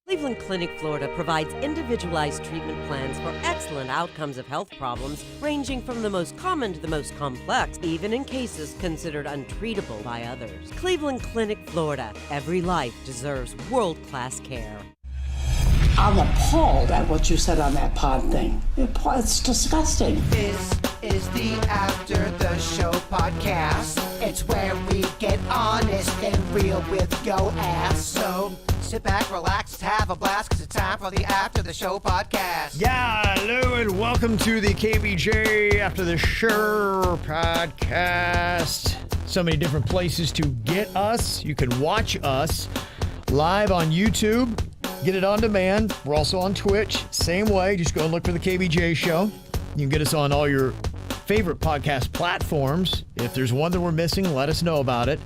Cleveland Clinic, Florida provides individualized treatment plans for excellent outcomes of health problems ranging from the most common to the most complex, even in cases considered untreatable by others. Cleveland Clinic, Florida. Every life deserves world-class care. I'm appalled at what you said on that pod thing. It's disgusting. This is the After the Show podcast. It's where we get honest and real with yo ass. So sit back, relax, have a blast, because it's time for the After the Show podcast. Yeah, hello and welcome to the KVJ After the Show podcast. So many different places to get us. You can watch us live on YouTube. Get it on demand. We're also on Twitch. Same way. Just go and look for the KVJ Show. You can get us on all your favorite podcast platforms. If there's one that we're missing, let us know about it.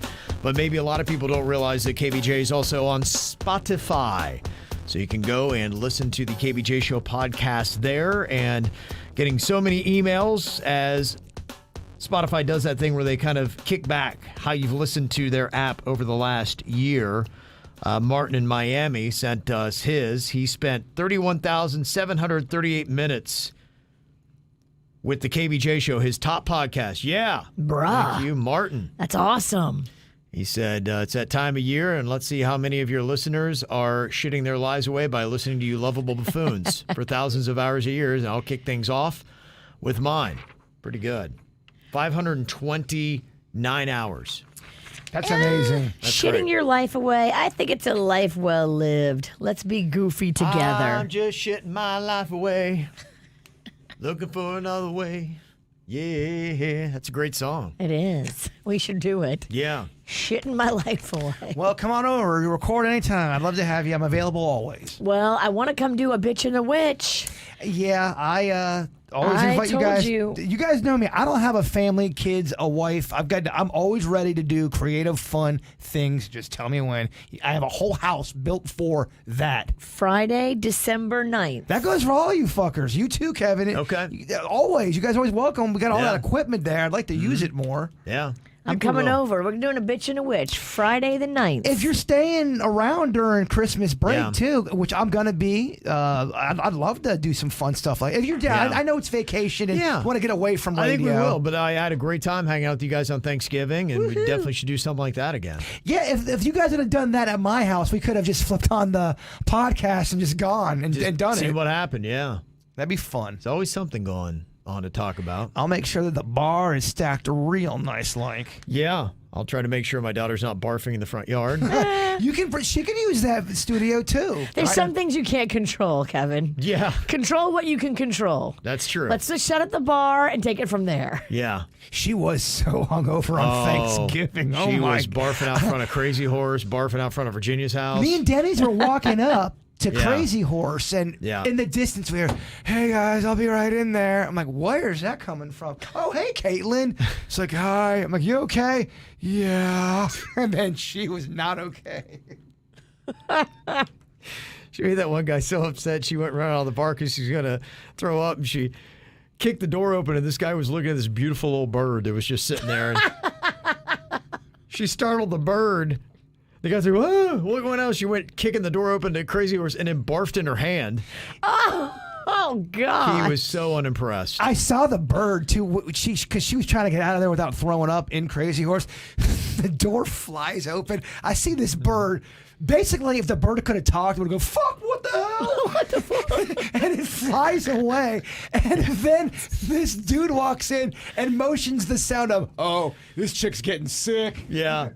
But maybe a lot of people don't realize that KVJ is also on Spotify. So you can go and listen to the KVJ Show podcast there. And getting so many emails as Spotify does that thing where they kind of kick back how you've listened to their app over the last year. Martin in Miami sent us his. He spent 31,738 minutes with the KVJ Show, his top podcast. Yeah. Bruh. Thank you, Martin. That's awesome. He said, it's that time of year, and let's see how many of your listeners are shitting their lives away by listening to you lovable buffoons for thousands of hours a year, and I'll kick things off with mine. Pretty good. 529 hours. That's amazing. That's Shitting great. your life away. I think it's a life well lived. Let's be goofy together. I'm just shitting my life away, looking for another way. Yeah, that's a great song. It is. We should do it. Yeah. Shitting my life away. Well, come on over. You record anytime. I'd love to have you. I'm available always. Well, I want to come do a bitch and a witch. Yeah, I always I invite you told guys. you. You guys know me. I don't have a family, kids, a wife. I'm always ready to do creative, fun things. Just tell me when. I have a whole house built for that. Friday, December 9th. That goes for all you fuckers. You too, Kevin. Okay. Always. You guys are always welcome. We got all Yeah. that equipment there. I'd like to use it more. Yeah. I'm People coming will. over. We're doing a bitch and a witch. Friday the 9th. If you're staying around during Christmas break Yeah. too, which I'm gonna be, I'd love to do some fun stuff. Like if you're down, Yeah. I know it's vacation and Yeah. want to get away from radio. I think we will, but I had a great time hanging out with you guys on Thanksgiving, and we definitely should do something like that again. Yeah, if you guys had done that at my house, we could have just flipped on the podcast and just gone and done See it. what happened, yeah. That'd be fun. There's always something going on to talk about. I'll make sure that the bar is stacked real nice, like. Yeah. I'll try to make sure my daughter's not barfing in the front yard. She can use that studio too. There's some things you can't control, Kevin. Yeah. Control what you can control. That's true. Let's just shut at the bar and take it from there. Yeah. She was so hungover on Thanksgiving. Oh She my was barfing out front of Crazy Horse, barfing out front of Virginia's house. Me and Denny's were walking up to Yeah. Crazy Horse, and Yeah. in the distance we hear, "Hey guys, I'll be right in there." I'm like, "Where's that coming from?" "Oh, hey, Caitlin." It's like, "Hi." I'm like, "You okay?" "Yeah." And then she was not okay. She made that one guy so upset she went running out of the bar because she's going to throw up, and she kicked the door open, and this guy was looking at this beautiful old bird that was just sitting there. And she startled the bird. The guy's like, "Whoa, what going on?" She went kicking the door open to Crazy Horse and then barfed in her hand. Oh, God. He was so unimpressed. I saw the bird too, because she was trying to get out of there without throwing up in Crazy Horse. The door flies open. I see this bird. Basically, if the bird could have talked, it would go, "Fuck, what the hell?" What the fuck? And it flies away. And then this dude walks in and motions the sound of, "Oh, this chick's getting sick." Yeah.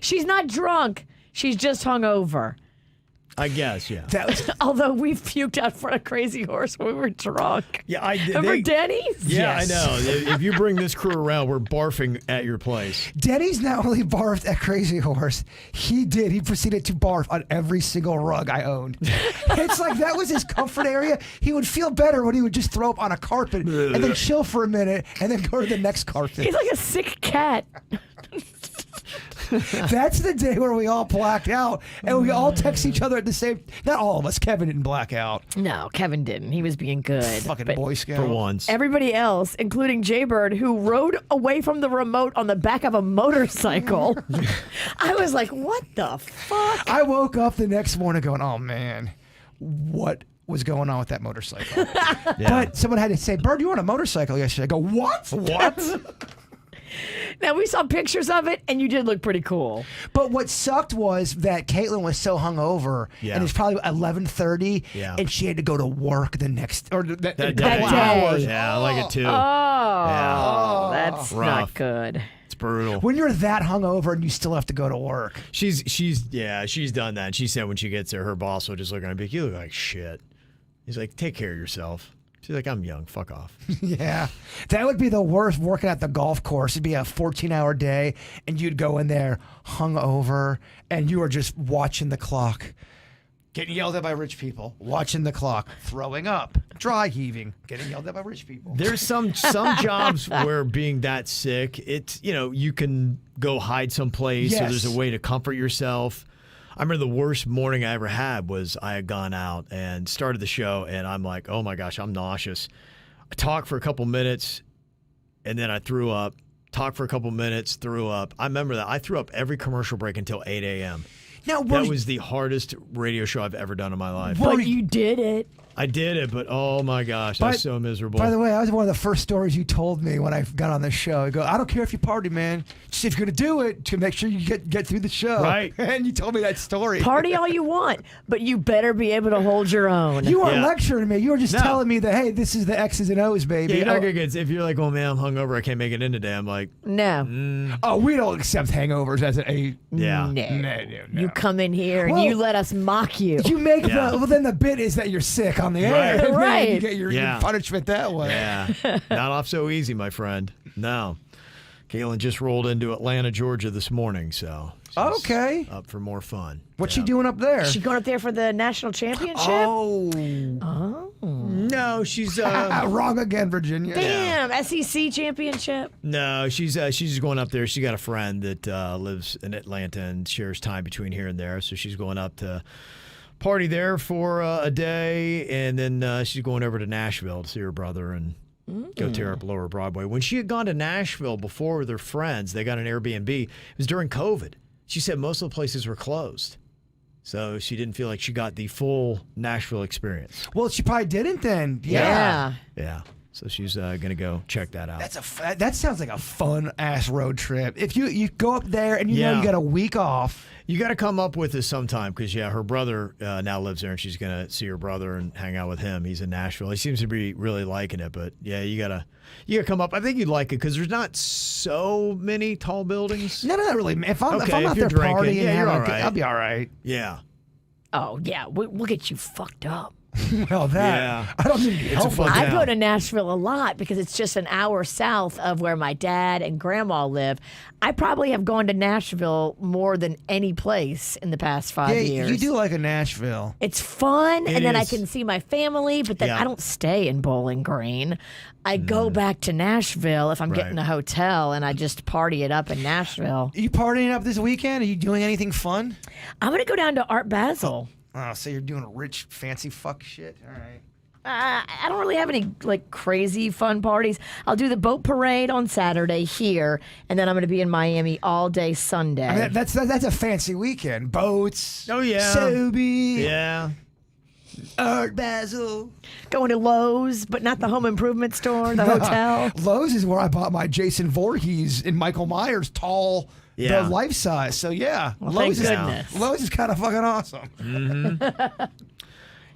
She's not drunk. She's just hungover. I guess, yeah. That was Although we puked out front of Crazy Horse when we were drunk. Yeah, I did. Remember Denny's? Yeah, Yes. I know. If you bring this crew around, we're barfing at your place. Denny's not only barfed at Crazy Horse, he proceeded to barf on every single rug I owned. It's like that was his comfort area. He would feel better when he would just throw up on a carpet and then chill for a minute and then go to the next carpet. He's like a sick cat. That's the day where we all blacked out and we all text each other at the same. Not all of us. Kevin didn't black out. No, Kevin didn't. He was being good. Fucking But Boy Scout. For once. everybody else, including Jaybird, who rode away from the remote on the back of a motorcycle. I was like, what the fuck? I woke up the next morning going, oh man, what was going on with that motorcycle? But someone had to say, Bird, you were on a motorcycle yesterday. I go, what? What? Now, we saw pictures of it, and you did look pretty cool. But what sucked was that Caitlin was so hungover, and it's probably 11:30, and she had to go to work the next or that couple hours. Yeah, I like it too. That's Rough. not good. It's brutal. When you're that hungover and you still have to go to work. She's done that. She said when she gets there, her boss will just look at her and be like, you look like shit. He's like, take care of yourself. She's like, I'm young. Fuck off. Yeah. That would be the worst working at the golf course. It'd be a 14-hour day, and you'd go in there hungover, and you were just watching the clock. Getting yelled at by rich people. Watching the clock. Throwing up. Dry heaving. Getting yelled at by rich people. There's some jobs where being that sick, it's, you can go hide someplace, or there's a way to comfort yourself. I remember the worst morning I ever had was I had gone out and started the show, and I'm like, oh my gosh, I'm nauseous. I talked for a couple minutes, and then I threw up. Talked for a couple minutes, threw up. I remember that. I threw up every commercial break until 8 a.m. Now, that was the hardest radio show I've ever done in my life. But you did it. I did it, but oh my gosh, I was so miserable. By the way, that was one of the first stories you told me when I got on the show. You go, I don't care if you party, man. Just if you're going to do it, to make sure you get through the show. Right. And you told me that story. Party all you want, but you better be able to hold your own. You weren't lecturing me. You were just telling me that, hey, this is the X's and O's, baby. Yeah, you're not gonna get, if you're like, oh man, I'm hungover, I can't make it in today. I'm like, no. Oh, we don't accept hangovers as a. Yeah. No. No. You come in here and you let us mock you. You make then the bit is that you're sick on the air. Right. You get your punishment that way. Yeah. Not off so easy, my friend. No. Caitlin just rolled into Atlanta, Georgia this morning, so she's up for more fun. What's she doing up there? She going up there for the national championship? Oh. No, she's wrong again, Virginia. Damn, SEC championship. No, she's just going up there. She got a friend that lives in Atlanta and shares time between here and there, so she's going up to party there for a day, and then she's going over to Nashville to see her brother and go tear up Lower Broadway. When she had gone to Nashville before with her friends, they got an Airbnb. It was during COVID. She said most of the places were closed, so she didn't feel like she got the full Nashville experience. Well, she probably didn't then. Yeah. So she's going to go check that out. That sounds like a fun ass road trip. If you go up there and you know you got a week off. You got to come up with this sometime because, her brother now lives there, and she's going to see her brother and hang out with him. He's in Nashville. He seems to be really liking it, but, you got to come up. I think you'd like it because there's not so many tall buildings. No, not really. If I'm if out you're there drinking, partying, you're all right. I'll be all right. Yeah. Oh, yeah. We'll get you fucked up. Well, I don't need help. I go to Nashville a lot because it's just an hour south of where my dad and grandma live. I probably have gone to Nashville more than any place in the past 5 years. You do like a Nashville. It's fun, and then I can see my family, but then I don't stay in Bowling Green. I go back to Nashville if I'm getting a hotel, and I just party it up in Nashville. Are you partying up this weekend? Are you doing anything fun? I'm going to go down to Art Basel. Oh, so you're doing rich, fancy fuck shit? All right. I don't really have any crazy fun parties. I'll do the boat parade on Saturday here, and then I'm going to be in Miami all day Sunday. I mean, that's a fancy weekend. Boats. Oh yeah. Sobe. Yeah. Art Basel. Going to Lowe's, but not the home improvement store, the hotel. Lowe's is where I bought my Jason Voorhees and Michael Myers tall. The life size. So well, Lowe's is kind of fucking awesome. Mm-hmm.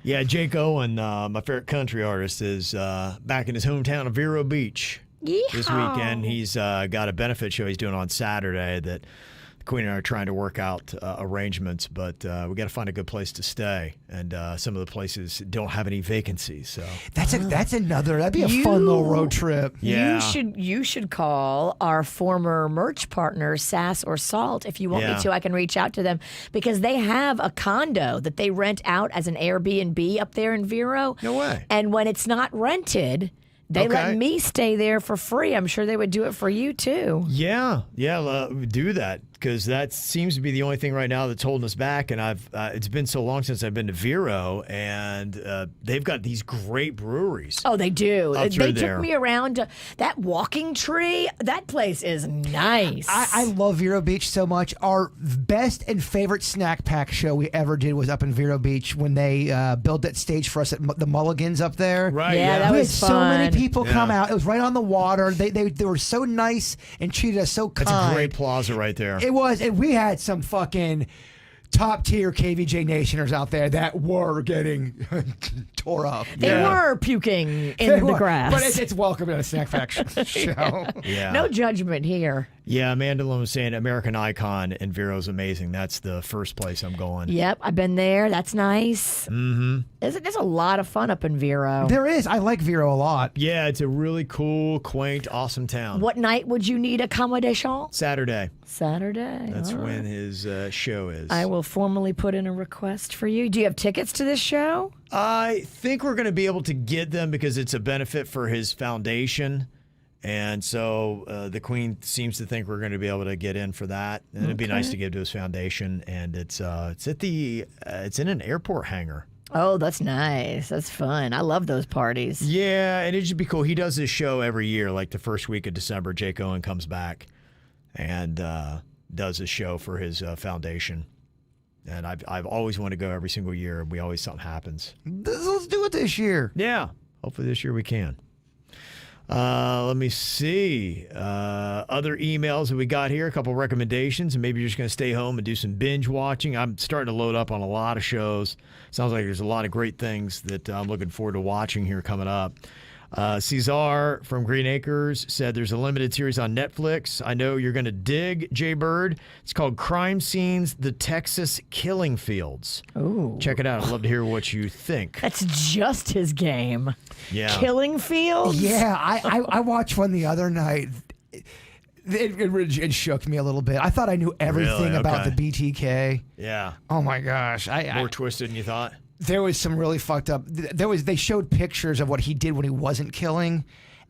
Yeah, Jake Owen, my favorite country artist, is back in his hometown of Vero Beach this weekend. He's got a benefit show he's doing on Saturday that the Queen and I are trying to work out arrangements, but we got to find a good place to stay, and some of the places don't have any vacancies. So that'd be a fun little road trip. Yeah, you should call our former merch partner, Sass or Salt, if you want me to. I can reach out to them because they have a condo that they rent out as an Airbnb up there in Vero. No way. And when it's not rented, they let me stay there for free. I'm sure they would do it for you too. Yeah, do that. because that seems to be the only thing right now that's holding us back. And it's been so long since I've been to Vero, and they've got these great breweries. Oh, they do. They took me around that Walking Tree. That place is nice. I love Vero Beach so much. Our best and favorite snack pack show we ever did was up in Vero Beach when they built that stage for us at the Mulligans up there. Right. Yeah, that We was had fun. so many people come out. It was right on the water. They were so nice and treated us so kind. That's a great plaza right there. It was, and we had some fucking top tier KVJ Nationers out there that were getting tore up. They were puking in the grass. But it's welcome to a snack pack show. Yeah. No judgment here. Yeah, Mandela was saying American Icon and Vero's amazing. That's the first place I'm going. Yep, I've been there. That's nice. Mm-hmm. There's a lot of fun up in Vero. There is. I like Vero a lot. Yeah, it's a really cool, quaint, awesome town. What night would you need accommodation? Saturday. Saturday. That's All right. when his show is. I will formally put in a request for you. Do you have tickets to this show? I think we're going to be able to get them because it's a benefit for his foundation. And so the Queen seems to think we're going to be able to get in for that. And it'd be nice to give to his foundation. And it's in an airport hangar. Oh, that's nice. That's fun. I love those parties. Yeah, and it'd just be cool. He does this show every year, like the first week of December. Jake Owen comes back and does a show for his foundation. And I've always wanted to go every single year. We always something happens. Let's do it this year. Yeah, hopefully this year we can. Let me see. Other emails that we got here, a couple recommendations, and maybe you're just going to stay home and do some binge watching. I'm starting to load up on a lot of shows. Sounds like there's a lot of great things that I'm looking forward to watching here coming up. Cesar from Green Acres said there's a limited series on Netflix. I know you're going to dig, Jay Bird. It's called Crime Scenes, The Texas Killing Fields. Ooh. Check it out. I'd love to hear what you think. That's just his game. Yeah. Killing Fields? Yeah, I watched one the other night. It shook me a little bit. I thought I knew everything Really? about Okay. the BTK. Yeah. Oh my gosh. More twisted than you thought? There was some really fucked up. They showed pictures of what he did when he wasn't killing,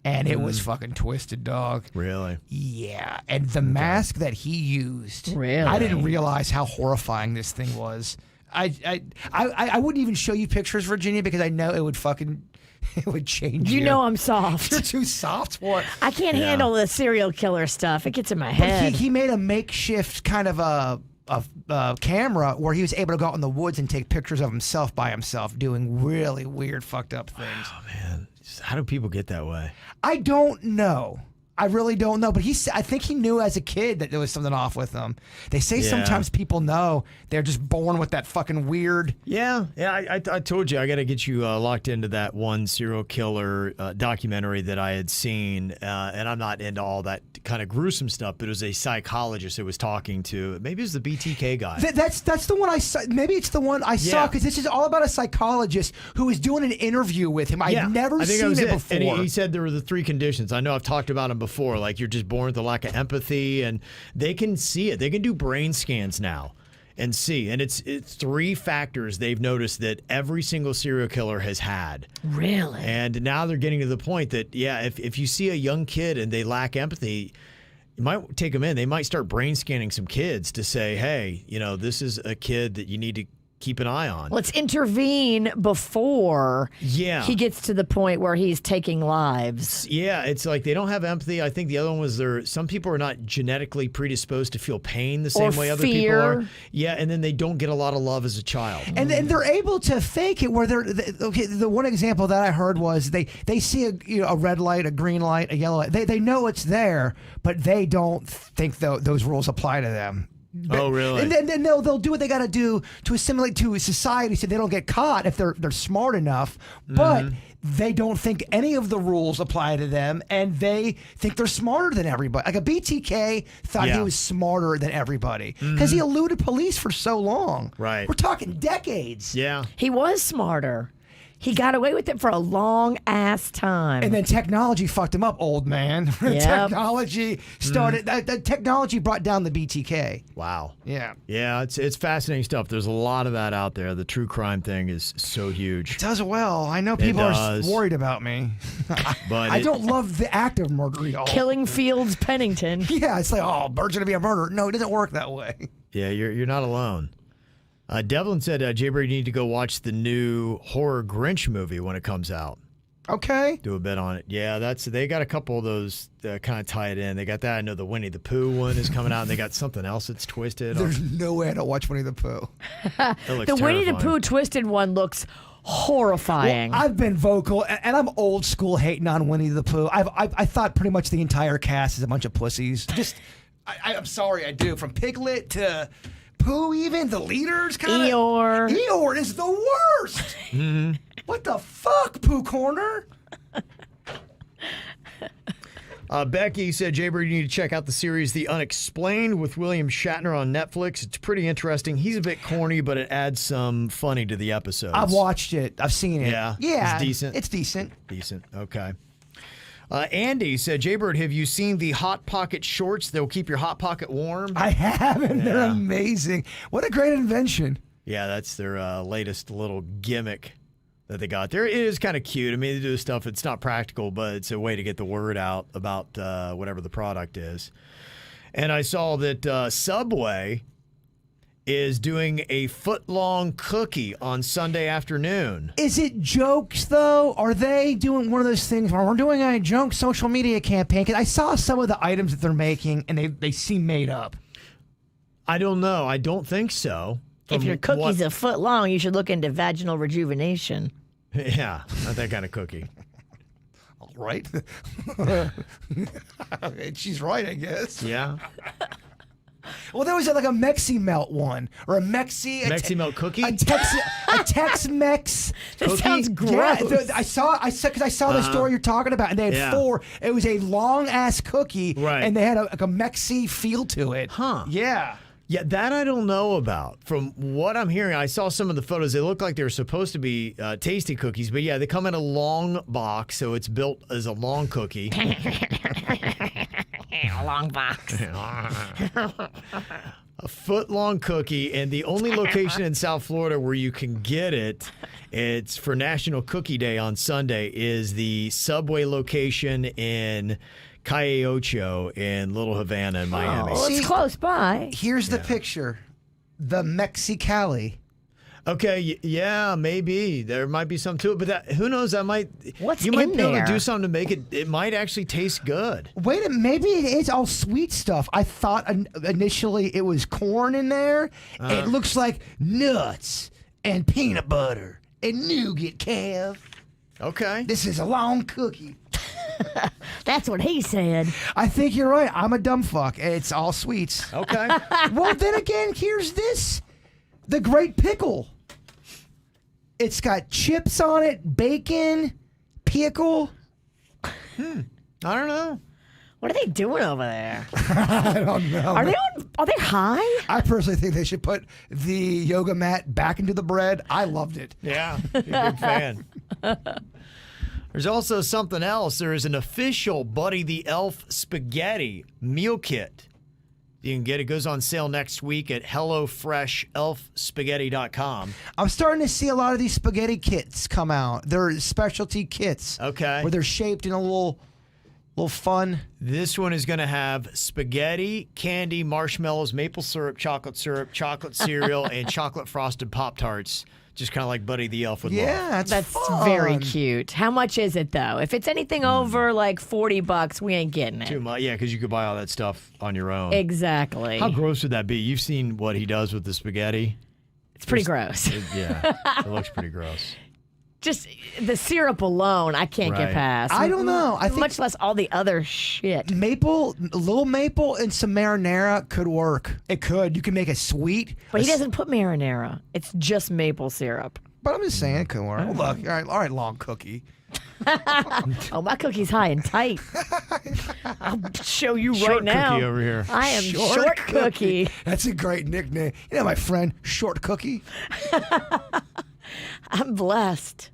and it was fucking twisted, dog. Really? Yeah, and the mask that he used. Really? I didn't realize how horrifying this thing was. I wouldn't even show you pictures, Virginia, because I know it would change you. You know I'm soft. You're too soft for it. I can't handle the serial killer stuff. It gets in my head. But he made a makeshift kind of a camera where he was able to go out in the woods and take pictures of himself by himself doing really weird, fucked up things. Oh, man. How do people get that way? I don't know. I really don't know. But I think he knew as a kid that there was something off with him. They say sometimes people know they're just born with that fucking weird. Yeah. I told you I got to get you locked into that one serial killer documentary that I had seen, and I'm not into all that kind of gruesome stuff. But it was a psychologist that was talking to. Maybe it was the BTK guy. That's the one I saw. Maybe it's the one I saw because this is all about a psychologist who was doing an interview with him. I'd never seen it before. And he said there were the 3 conditions. I know I've talked about them before, like you're just born with a lack of empathy, and they can see it. They can do brain scans now and see. And it's 3 factors they've noticed that every single serial killer has had. Really? And now they're getting to the point that, if you see a young kid and they lack empathy, you might take them in. They might start brain scanning some kids to say, hey, this is a kid that you need to keep an eye on. Let's intervene before he gets to the point where he's taking lives. Yeah, it's like they don't have empathy. I think the other one was some people are not genetically predisposed to feel pain the same way other people are. Yeah, and then they don't get a lot of love as a child. And they're able to fake it where the one example that I heard was they see a red light, a green light, a yellow light. They know it's there, but they don't think those rules apply to them. Oh, really? And then they'll do what they got to do to assimilate to society so they don't get caught if they're smart enough. But they don't think any of the rules apply to them, and they think they're smarter than everybody. Like a BTK thought he was smarter than everybody because he eluded police for so long. Right. We're talking decades. Yeah. He was smarter. He got away with it for a long ass time. And then technology fucked him up, old man. Yep. Technology started. The technology brought down the BTK. Wow. Yeah. Yeah, it's fascinating stuff. There's a lot of that out there. The true crime thing is so huge. It does well. I know people are worried about me. But I don't love the act of murder, y'all. Killing Fields Pennington. Yeah, it's like, oh, Bird's going to be a murderer. No, it doesn't work that way. Yeah, you're not alone. Devlin said, Jay-Bird, you need to go watch the new horror Grinch movie when it comes out. Okay. Do a bit on it. Yeah, they got a couple of those kind of tie it in. They got that. I know the Winnie the Pooh one is coming out, and they got something else that's twisted. There's no way I don't watch Winnie the Pooh. The Winnie the Pooh twisted one looks horrifying. Well, I've been vocal, and I'm old school hating on Winnie the Pooh. I thought pretty much the entire cast is a bunch of pussies. I'm sorry, I do. From Piglet to Pooh, even the leaders kind of. Eeyore is the worst. Mm-hmm. What the fuck, Pooh Corner? Becky said, Jay-Bird, you need to check out the series The Unexplained with William Shatner on Netflix. It's pretty interesting. He's a bit corny, but it adds some funny to the episodes. I've watched it. I've seen it. Yeah? Yeah. It's decent? It's decent. Decent. Okay. Andy said, Jay-Bird, have you seen the Hot Pocket shorts? They'll keep your Hot Pocket warm. I haven't. Yeah. They're amazing. What a great invention. Yeah, that's their latest little gimmick that they got there. It is kind of cute. I mean, they do stuff. It's not practical, but it's a way to get the word out about whatever the product is. And I saw that Subway is doing a foot-long cookie on Sunday afternoon. Is it jokes, though? Are they doing one of those things where we're doing a joke social media campaign? Because I saw some of the items that they're making, and they seem made up. I don't know. I don't think so. If your cookie's a foot long, you should look into vaginal rejuvenation. Yeah, not that kind of cookie. Right? She's right, I guess. Yeah. Well, there was like a Mexi Melt one, or a Mexi Melt cookie, a Tex-Mex. That sounds gross. Yeah, I saw the story you're talking about, and they had 4. It was a long ass cookie, right? And they had a Mexi feel to it. Huh? Yeah. Yeah, that I don't know about. From what I'm hearing, I saw some of the photos. They look like they were supposed to be tasty cookies, but yeah, they come in a long box, so it's built as a long cookie. A long box. A foot-long cookie, and the only location in South Florida where you can get it, it's for National Cookie Day on Sunday, is the Subway location in Calle Ocho in Little Havana in Miami. Well, it's close by. Here's the picture. The Mexicali. Okay, yeah, maybe. There might be something to it, but who knows? You might be able to do something to make it. It might actually taste good. Wait a minute, maybe it is all sweet stuff. I thought initially it was corn in there. It looks like nuts and peanut butter and nougat, Kev. Okay. This is a long cookie. That's what he said. I think you're right. I'm a dumb fuck. It's all sweets. Okay. Well, then again, here's this. The Great Pickle. It's got chips on it, bacon, pickle. I don't know. What are they doing over there? I don't know. Are they high? I personally think they should put the yoga mat back into the bread. I loved it. Yeah, you're a big fan. There's also something else. There is an official Buddy the Elf spaghetti meal kit. You can get it. It goes on sale next week at HelloFreshElfSpaghetti.com. I'm starting to see a lot of these spaghetti kits come out. They're specialty kits. Okay. Where they're shaped in a little fun. This one is going to have spaghetti, candy, marshmallows, maple syrup, chocolate cereal, and chocolate frosted Pop-Tarts. Just kind of like Buddy the Elf would love. Yeah, that's fun. Very cute. How much is it though? If it's anything over like $40, we ain't getting it. Too much, yeah, because you could buy all that stuff on your own. Exactly. How gross would that be? You've seen what he does with the spaghetti. It's pretty gross. Yeah, it looks pretty gross. Just the syrup alone, I can't get past. I don't know. I think much less all the other shit. Little maple, and some marinara could work. It could. You can make it sweet. But he doesn't put marinara. It's just maple syrup. But I'm just saying it could work. Look, all right, long cookie. Oh, my cookie's high and tight. I'll show you Short right now. cookie over here. I am short cookie. That's a great nickname. You know, my friend, Short Cookie. I'm blessed.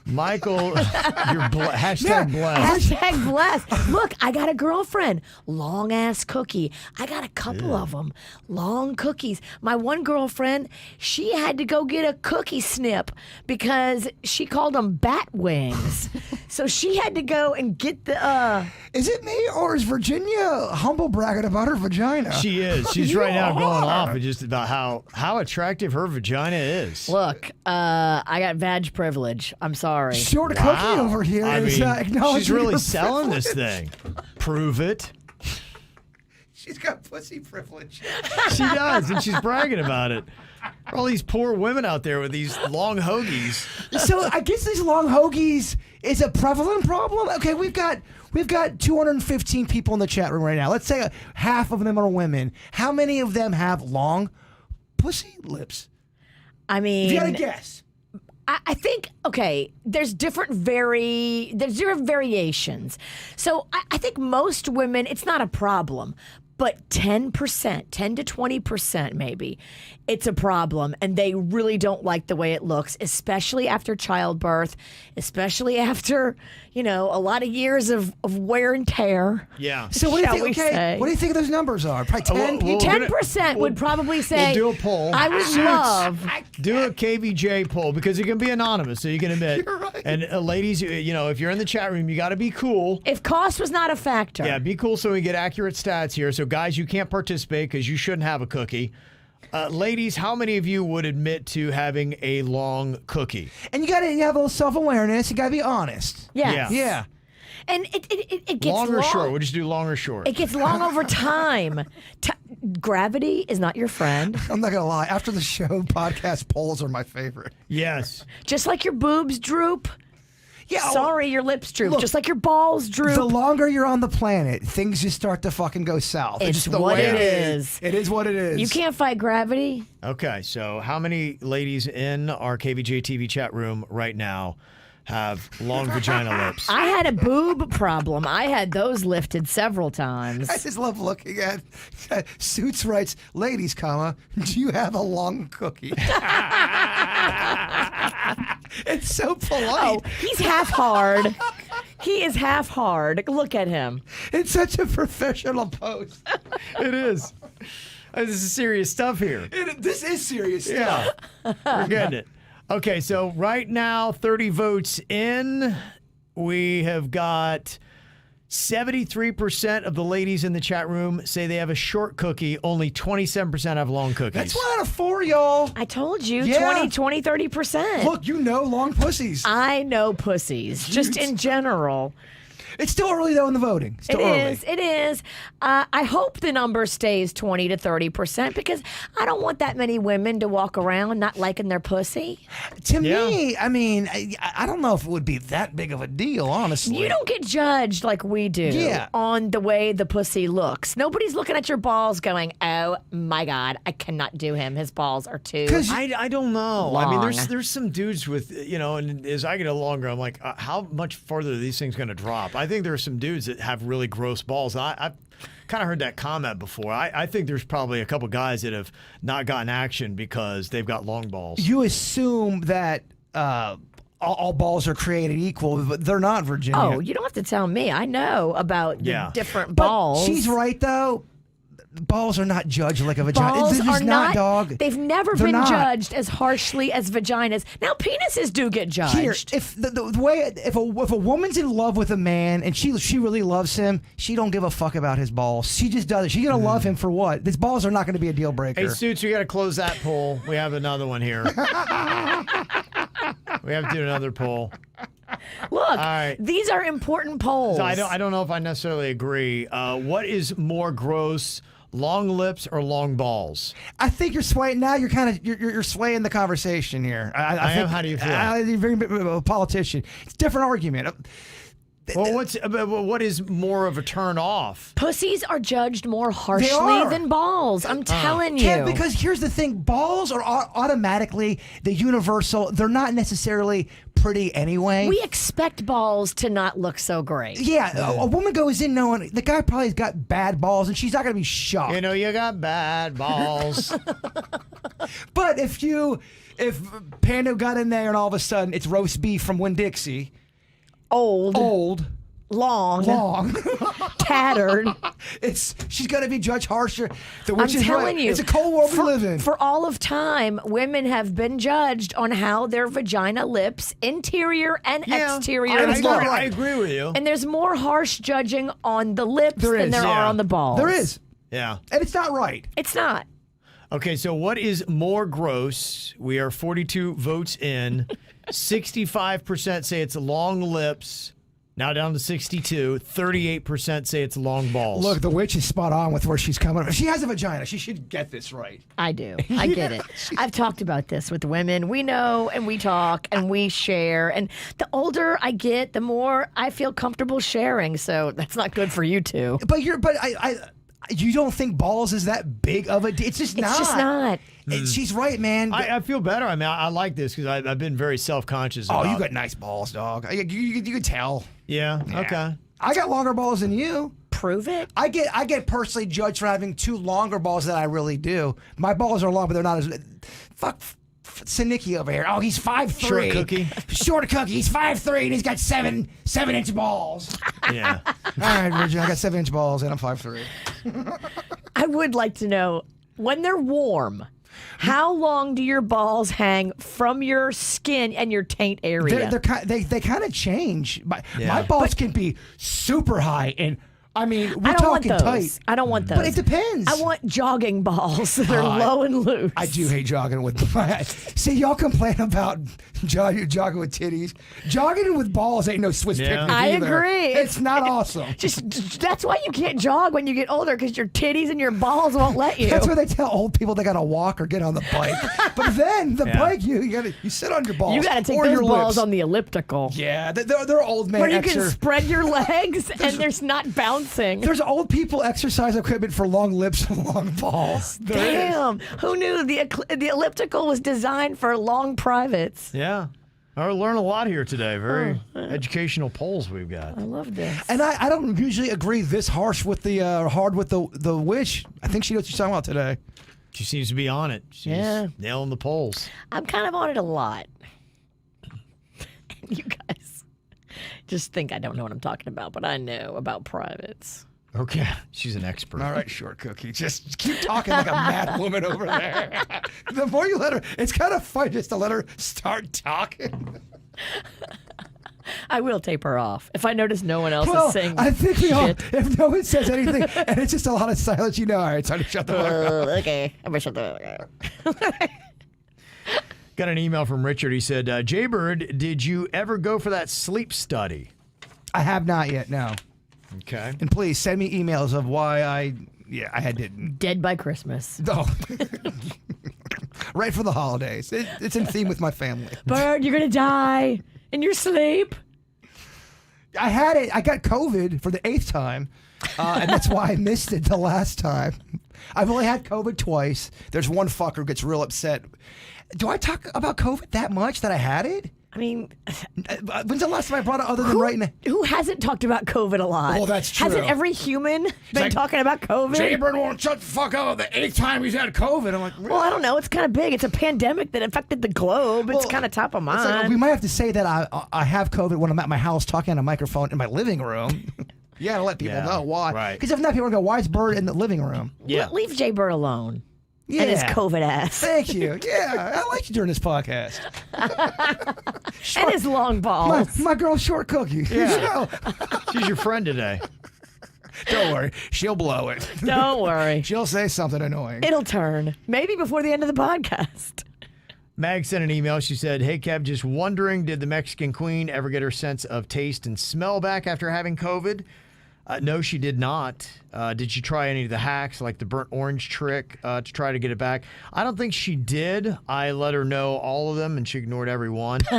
Michael, you're hashtag blessed. Hashtag blessed. Look, I got a girlfriend. Long ass cookie. I got a couple of them. Long cookies. My one girlfriend, she had to go get a cookie snip because she called them bat wings. So she had to go and get the. Is it me or is Virginia humble bragging about her vagina? She is. She's right now going off and just about how attractive her vagina is. Look, I got vag privilege. I'm sorry. Short cookie over here is acknowledging she's really her selling privilege. this thing. Prove it. She's got pussy privilege. She does, and she's bragging about it. All these poor women out there with these long hoagies. So I guess these long hoagies is a prevalent problem. Okay, we've got 215 people in the chat room right now. Let's say half of them are women. How many of them have long pussy lips? I mean, If you got to guess. I think, okay, there's different variations. So I think most women, it's not a problem. But 10%, 10 to 20% maybe, it's a problem. And they really don't like the way it looks, especially after childbirth, especially after, a lot of years of wear and tear. Yeah. So what do you Shall we think? Okay, say? what do you think those numbers are? Probably 10 people. 10% would probably say, We'll do a poll. I would love. Do a KVJ poll because it can be anonymous, so you can admit. You're right. And ladies, if you're in the chat room, you got to be cool. If cost was not a factor. Yeah, be cool so we get accurate stats here. So guys, you can't participate because you shouldn't have a cookie. Ladies, how many of you would admit to having a long cookie? And you got to have a little self-awareness. You got to be honest. Yes. Yeah. And it gets Long or long. short? We'll just do long or short. It gets long over time. Gravity is not your friend. I'm not going to lie. After the show, podcast polls are my favorite. Yes. Just like your boobs droop. Yeah. Sorry, your lips droop. Look, just like your balls droop. The longer you're on the planet, things just start to fucking go south. It's just the what way it it is. It is what it is. You can't fight gravity. Okay, so how many ladies in our KVJ TV chat room right now have long vagina lips? I had a boob problem. I had those lifted several times. I just love looking at Suits writes, ladies, comma, do you have a long cookie? It's so polite. Oh, he's half hard. He is half hard. Look at him. It's such a professional post. It is. This is serious stuff here. This is serious stuff. Yeah, we're getting it. Okay, so right now, 30 votes in. We have got 73% of the ladies in the chat room say they have a short cookie. Only 27% have long cookies. That's 1 out of 4, y'all. I told you, Yeah. 30%. Look, long pussies. I know pussies, just in general. It's still early, though, in the voting. Still early. It is. I hope the number stays 20 to 30% because I don't want that many women to walk around not liking their pussy. To me, I mean, I don't know if it would be that big of a deal, honestly. You don't get judged like we do on the way the pussy looks. Nobody's looking at your balls going, oh my God, I cannot do him. His balls are too. I don't know. I mean, long. there's some dudes with, and as I get longer, I'm like, how much farther are these things going to drop? I think there are some dudes that have really gross balls. I've kind of heard that comment before. I think there's probably a couple guys that have not gotten action because they've got long balls. You assume that all balls are created equal, but they're not, Virginia. Oh, you don't have to tell me. I know about the different But balls. she's right, though. Balls are not judged like a vagina. Balls They're just are not, dog. They've never They're been not. judged as harshly as vaginas. Now, penises do get judged. Here, if the way if a woman's in love with a man and she really loves him, she don't give a fuck about his balls. She just does it. She's gonna love him for what? His balls are not gonna be a deal breaker. Hey, Suits, we got to close that poll. We have another one here. We have to do another poll. Look, right. these are important polls. So I don't know if I necessarily agree. What is more gross? Long lips or long balls? I think you're swaying now. You're kind of you're swaying the conversation here. I think, am. How do you feel? You're very a politician. It's a different argument. Well, what is more of a turn off? Pussies are judged more harshly are. than balls. I'm telling you. Yeah, because here's the thing: balls are automatically the universal. They're not necessarily pretty anyway. We expect balls to not look so great. Yeah, a woman goes in knowing the guy probably has got bad balls, and she's not going to be shocked. You got bad balls. But if you if Pando got in there and all of a sudden it's roast beef from Winn-Dixie, Old, long, tattered. She's gonna be judged harsher. I'm telling you, it's a cold world we live in. For all of time, women have been judged on how their vagina lips, interior and exterior, look. I agree with you. And there's more harsh judging on the lips than there are on the balls. There is. Yeah. And it's not right. It's not. Okay, so what is more gross? We are 42 votes in. 65% say it's long lips. Now down to 62. 38% say it's long balls. Look, the witch is spot on with where she's coming from. She has a vagina. She should get this right. I do. I get it. I've talked about this with women. We know and we talk and we share. And the older I get, the more I feel comfortable sharing. So that's not good for you two. But you don't think balls is that big of a deal? It's just not. It's just not. She's right, man. I feel better. I mean, I like this because I've been very self-conscious Oh, about you got nice balls, dog. You can tell. Yeah, okay. I got longer balls than you. Prove it. I get personally judged for having two longer balls than I really do. My balls are long, but they're not as... Fuck Sinicki over here. Oh, he's 5'3". Short cookie. Short cookie. He's 5'3", and he's got 7-inch balls. Yeah. All right, Virgin, I got 7-inch balls, and I'm 5'3". I would like to know, when they're warm, how long do your balls hang from your skin and your taint area? They kind of change. My balls can be super high, and I mean, we're I don't want talking those. tight. I don't want those. But it depends. I want jogging balls that are low and loose. I do hate jogging with my... See, y'all complain about jogging with titties. Jogging with balls ain't no Swiss picnic I either. agree. It's not awesome. Just that's why you can't jog when you get older, because your titties and your balls won't let you. That's why they tell old people they gotta walk or get on the bike. But then the bike, you sit on your balls. You gotta take or those your balls lips. on the elliptical. Yeah, they're old man where you can spread your legs and there's not bouncing. There's old people exercise equipment for long lips and long balls. Damn, who knew the elliptical was designed for long privates? Yeah. I learned a lot here today. Very educational polls we've got. I love this. And I don't usually agree this harsh with the hard with the witch. I think she knows what she's talking about today. She seems to be on it. She's nailing the polls. I'm kind of on it a lot. You guys just think I don't know what I'm talking about, but I know about privates. Okay. She's an expert. All right, short cookie. Just keep talking like a mad woman over there. The more you let her, it's kind of fun just to let her start talking. I will tape her off if I notice no one else is saying I think we all, shit. if no one says anything and it's just a lot of silence, you know, all right, time to shut the fuck up. Okay, I'm gonna shut the fuck up. Got an email from Richard. He said, Jaybird, did you ever go for that sleep study? I have not yet, no. Okay. And please send me emails of why I didn't. Dead by Christmas. Oh. Right for the holidays. It's in theme with my family. Bird, you're gonna die in your sleep. I had it. I got COVID for the 8th time, and that's why I missed it the last time. I've only had COVID twice. There's one fucker who gets real upset. Do I talk about COVID that much that I had it? I mean, when's the last time I brought it other than right now? Who hasn't talked about COVID a lot? Well, that's true. Hasn't every human been talking about COVID? Jaybird won't shut the fuck up. The 8th time he's had COVID. I'm like, really? Well, I don't know. It's kind of big. It's a pandemic that affected the globe. It's kind of top of mind. Like, we might have to say that I have COVID when I'm at my house talking on a microphone in my living room. You gotta let people know why. Right. Because if not, people are going to go, why is Bird in the living room? Yeah. Leave Jay Bird alone. Yeah. And his COVID ass. Thank you. Yeah, I like you during this podcast. And his long balls. My girl, Short Cookie. Yeah. She's your friend today. Don't worry. She'll blow it. Don't worry. She'll say something annoying. It'll turn. Maybe before the end of the podcast. Mag sent an email. She said, hey, Kev, just wondering, did the Mexican Queen ever get her sense of taste and smell back after having COVID? No, she did not. Did she try any of the hacks, like the burnt orange trick, to try to get it back? I don't think she did. I let her know all of them, and she ignored every one. So,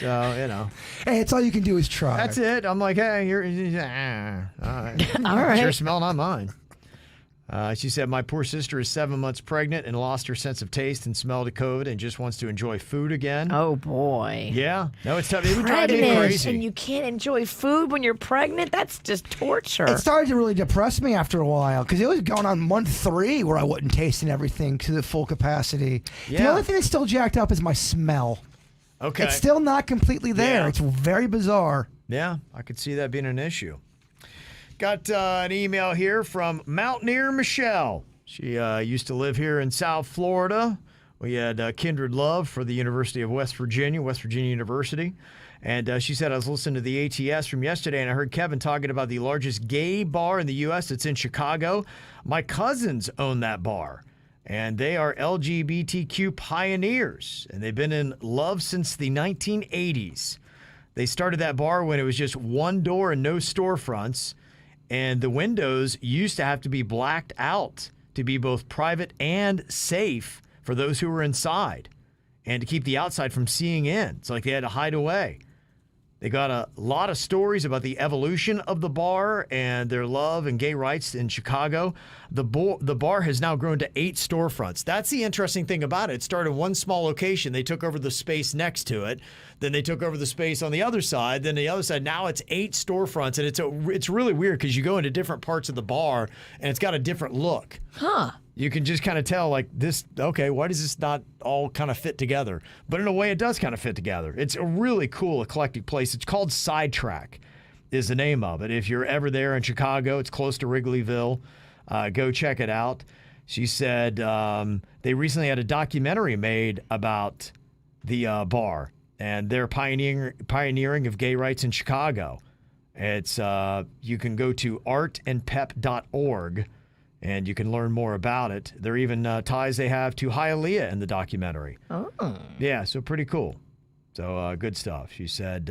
you know. Hey, it's all you can do is try. That's it. I'm like, hey, you're all right. All right. It's your smell, not mine. She said, my poor sister is 7 months pregnant and lost her sense of taste and smell to COVID and just wants to enjoy food again. Oh, boy. Yeah. No, it's tough. It would drive me crazy. And you can't enjoy food when you're pregnant? That's just torture. It started to really depress me after a while because it was going on month 3 where I wasn't tasting everything to the full capacity. Yeah. The only thing that's still jacked up is my smell. Okay. It's still not completely there. Yeah. It's very bizarre. Yeah, I could see that being an issue. Got an email here from Mountaineer Michelle. She used to live here in South Florida. We had kindred love for the University of West Virginia University. And she said, I was listening to the ATS from yesterday, and I heard Kevin talking about the largest gay bar in the U.S. It's in Chicago. My cousins own that bar, and they are LGBTQ pioneers, and they've been in love since the 1980s. They started that bar when it was just one door and no storefronts, and the windows used to have to be blacked out to be both private and safe for those who were inside and to keep the outside from seeing in. It's like they had to hide away. They got a lot of stories about the evolution of the bar and their love and gay rights in Chicago. The bar has now grown to 8 storefronts. That's the interesting thing about it. It started in one small location. They took over the space next to it. Then they took over the space on the other side. Then the other side. Now it's 8 storefronts. And it's really weird because you go into different parts of the bar and it's got a different look. Huh. You can just kind of tell, like, this, okay, why does this not all kind of fit together? But in a way, it does kind of fit together. It's a really cool, eclectic place. It's called Sidetrack is the name of it. If you're ever there in Chicago, it's close to Wrigleyville. Go check it out. She said they recently had a documentary made about the bar and their pioneering of gay rights in Chicago. It's you can go to artandpep.org. And you can learn more about it. There are even ties they have to Hialeah in the documentary. Oh. Yeah, so pretty cool. So good stuff. She said,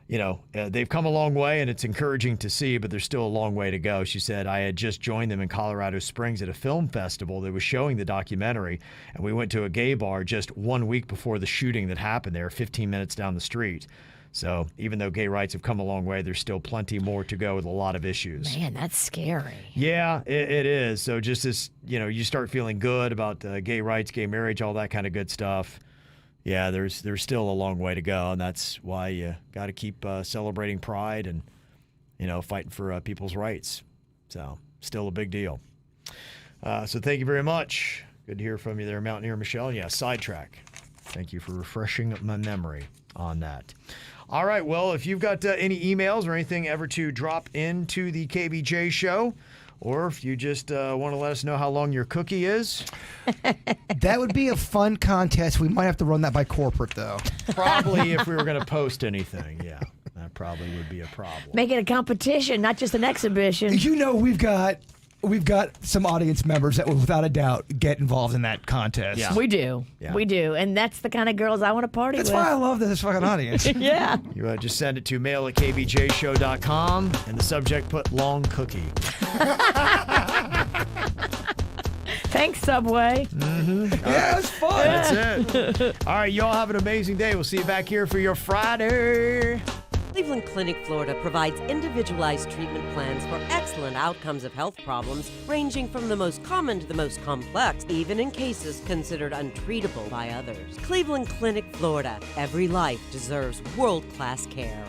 they've come a long way, and it's encouraging to see, but there's still a long way to go. She said, I had just joined them in Colorado Springs at a film festival that was showing the documentary, and we went to a gay bar just 1 week before the shooting that happened there, 15 minutes down the street. So even though gay rights have come a long way, there's still plenty more to go with a lot of issues. Man, that's scary. Yeah, it is. So just as, you start feeling good about gay rights, gay marriage, all that kind of good stuff. Yeah, there's still a long way to go. And that's why you got to keep celebrating pride and, fighting for people's rights. So still a big deal. So thank you very much. Good to hear from you there, Mountaineer Michelle. Yeah, Sidetrack. Thank you for refreshing my memory on that. All right, well, if you've got any emails or anything ever to drop into the KVJ show, or if you just want to let us know how long your cookie is. That would be a fun contest. We might have to run that by corporate, though. Probably if we were going to post anything, yeah. That probably would be a problem. Make it a competition, not just an exhibition. We've got some audience members that will, without a doubt, get involved in that contest. Yeah. We do. Yeah. We do. And that's the kind of girls I want to party That's with. why I love this fucking audience. Yeah. You just send it to mail@kvjshow.com and the subject put long cookie. Thanks, Subway. Yeah, it's fun. That's it. All right, y'all have an amazing day. We'll see you back here for your Friday. Cleveland Clinic, Florida provides individualized treatment plans for excellent outcomes of health problems ranging from the most common to the most complex, even in cases considered untreatable by others. Cleveland Clinic, Florida. Every life deserves world-class care.